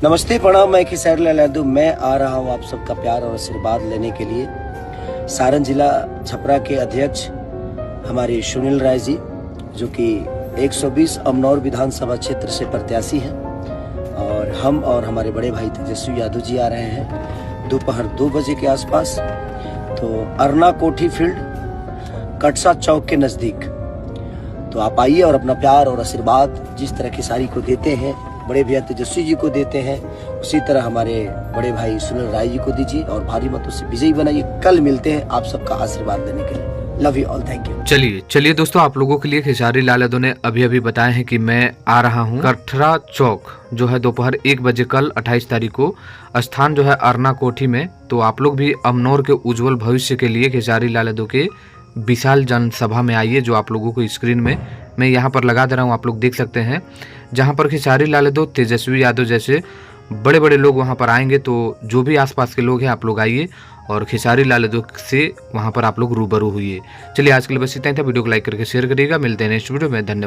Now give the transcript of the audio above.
नमस्ते प्रणाम, मैं खेसारी लाल यादव। मैं आ रहा हूँ आप सबका प्यार और आशीर्वाद लेने के लिए। सारण जिला छपरा के अध्यक्ष हमारे सुनील राय जी, जो कि 120 अमनौर विधानसभा क्षेत्र से प्रत्याशी हैं, और हम और हमारे बड़े भाई तेजस्वी यादव जी आ रहे हैं दोपहर 2 बजे के आसपास। तो अरना कोठी फील्ड, कटसा चौक के नज़दीक। तो आप आइए और अपना प्यार और आशीर्वाद जिस तरह खेसारी को देते हैं, बड़े भैया तेजस्वी जी को देते हैं, उसी तरह हमारे बड़े भाई सुनील राय जी को दीजिए और भारी मतों से विजयी बनाइए। कल मिलते हैं आप सबका आशीर्वाद देने के लिए। Love you all, thank you. चलिए दोस्तों, आप लोगों के लिए खेसारी लाल यादव ने अभी बताया है कि मैं आ रहा हूँ कटरा चौक, जो है दोपहर 1 बजे कल 28 तारीख को। स्थान जो है अरना कोठी में। तो आप लोग भी अमनौर के उज्जवल भविष्य के लिए खेसारी लाल यादव के विशाल जनसभा में आइए, जो आप लोगों को स्क्रीन में मैं यहाँ पर लगा दे रहा हूँ, आप लोग देख सकते हैं, जहाँ पर खेसारी लाल यादव, तेजस्वी यादव जैसे बड़े बड़े लोग वहाँ पर आएंगे। तो जो भी आसपास के लोग हैं, आप लोग आइए और खेसारी लाल यादव से वहाँ पर आप लोग रूबरू हुई। चलिए आज के लिए बस इतना ही था। वीडियो को लाइक करके शेयर करिएगा। मिलते हैं नेक्स्ट वीडियो में। धन्यवाद।